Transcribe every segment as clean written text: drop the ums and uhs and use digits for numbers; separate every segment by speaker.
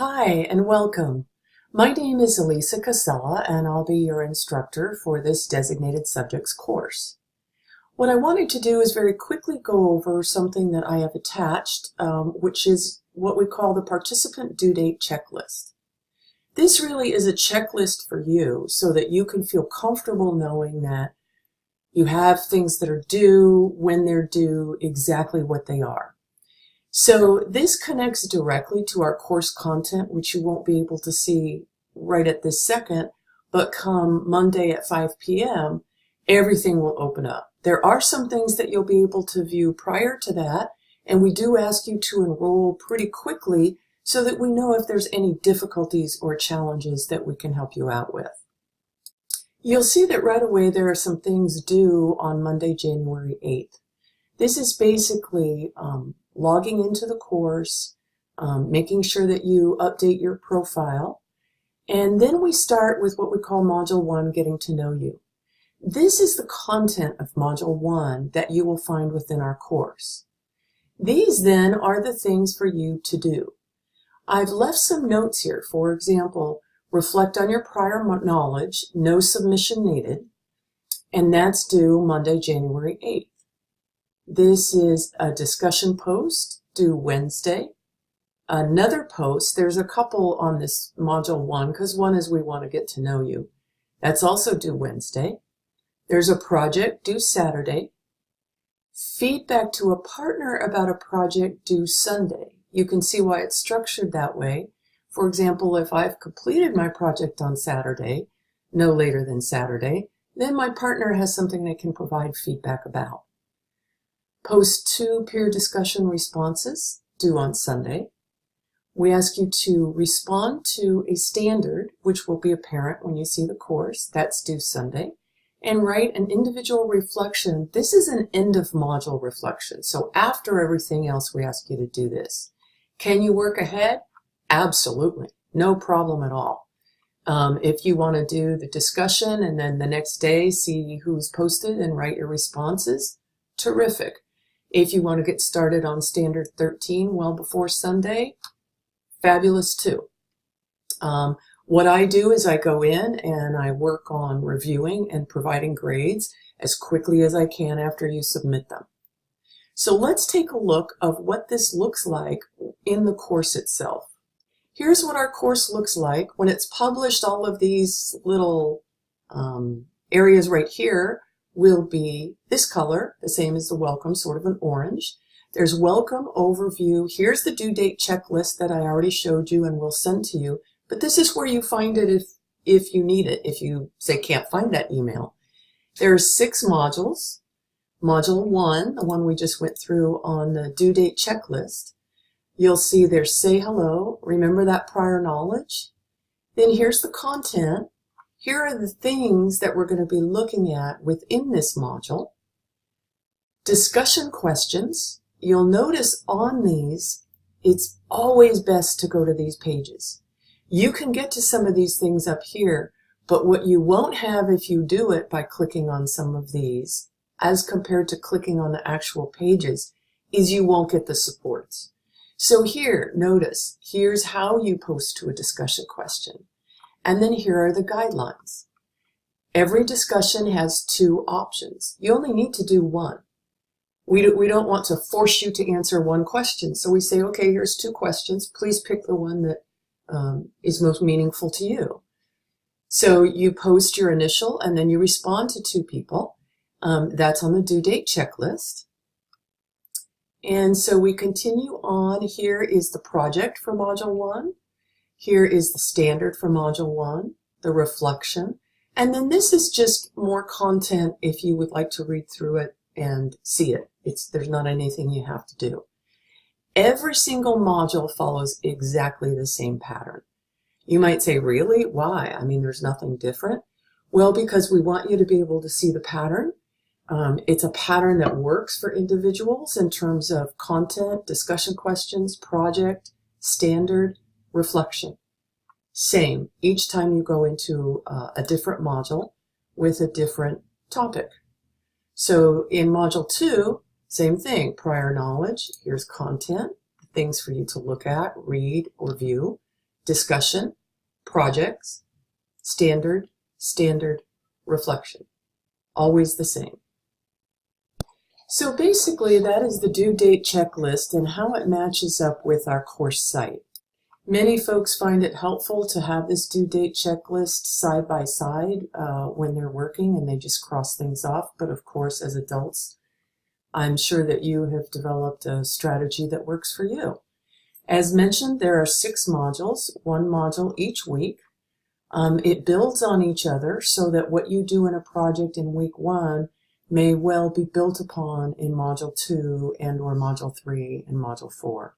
Speaker 1: Hi and welcome. My name is Elisa Casella and I'll be your instructor for this Designated Subjects course. What I wanted to do is very quickly go over something that I have attached, which is what we call the Participant Due Date Checklist. This really is a checklist for you so that you can feel comfortable knowing that you have things that are due, when they're due, exactly what they are. So this connects directly to our course content, which you won't be able to see right at this second, but come Monday at 5 p.m., everything will open up. There are some things that you'll be able to view prior to that, and we do ask you to enroll pretty quickly so that we know if there's any difficulties or challenges that we can help you out with. You'll see that right away there are some things due on Monday, January 8th. This is basically logging into the course, making sure that you update your profile, and then we start with what we call Module 1, Getting to Know You. This is the content of Module 1 that you will find within our course. These then are the things for you to do. I've left some notes here. For example, reflect on your prior knowledge, no submission needed, and that's due Monday, January 8th. This is a discussion post due Wednesday. Another post, there's a couple on this Module 1, because one is we want to get to know you. That's also due Wednesday. There's a project due Saturday. Feedback to a partner about a project due Sunday. You can see why it's structured that way. For example, if I've completed my project on Saturday, no later than Saturday, then my partner has something they can provide feedback about. Post 2 peer discussion responses due on Sunday. We ask you to respond to a standard, which will be apparent when you see the course. That's due Sunday. And write an individual reflection. This is an end of module reflection. So after everything else, we ask you to do this. Can you work ahead? Absolutely. No problem at all. If you want to do the discussion and then the next day see who's posted and write your responses, terrific. If you want to get started on Standard 13 well before Sunday, fabulous too. What I do is I go in and I work on reviewing and providing grades as quickly as I can after you submit them. So let's take a look of what this looks like in the course itself. Here's what our course looks like. When it's published, all of these little areas right here will be this color, the same as the welcome, sort of an orange. There's welcome, overview. Here's the due date checklist that I already showed you and will send to you. But this is where you find it if you need it, if you say can't find that email. There are 6 modules. Module 1, the one we just went through on the due date checklist. You'll see there's say hello. Remember that prior knowledge? Then here's the content. Here are the things that we're going to be looking at within this module. Discussion questions. You'll notice on these, it's always best to go to these pages. You can get to some of these things up here, but what you won't have if you do it by clicking on some of these, as compared to clicking on the actual pages, is you won't get the supports. So here, notice, here's how you post to a discussion question. And then here are the guidelines. Every discussion has 2 options. You only need to do one. We don't want to force you to answer one question. So we say, okay, here's 2 questions. Please pick the one that is most meaningful to you. So you post your initial and then you respond to 2 people. That's on the due date checklist. And so we continue on. Here is the project for Module 1. Here is the standard for Module 1, the reflection. And then this is just more content if you would like to read through it and see it. There's not anything you have to do. Every single module follows exactly the same pattern. You might say, really? Why? I mean, there's nothing different. Well, because we want you to be able to see the pattern. It's a pattern that works for individuals in terms of content, discussion questions, project, standard, reflection. Same each time you go into a different module with a different topic. So in Module 2, same thing, prior knowledge. Here's content, things for you to look at, read, or view. discussion, projects, standard, standard, reflection. Always the same. So basically that is the due date checklist and how it matches up with our course site. Many folks find it helpful to have this due date checklist side by side when they're working and they just cross things off. But of course, as adults, I'm sure that you have developed a strategy that works for you. As mentioned, there are 6 modules, 1 module each week. It builds on each other so that what you do in a project in week 1 may well be built upon in module 2 and or module 3 and module 4.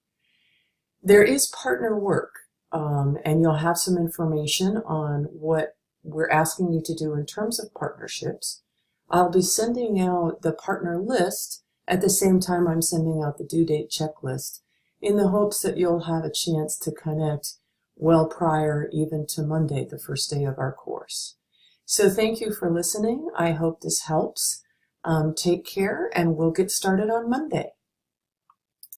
Speaker 1: There is partner work, and you'll have some information on what we're asking you to do in terms of partnerships. I'll be sending out the partner list at the same time I'm sending out the due date checklist in the hopes that you'll have a chance to connect well prior even to Monday, the first day of our course. So thank you for listening. I hope this helps. Take care, and we'll get started on Monday.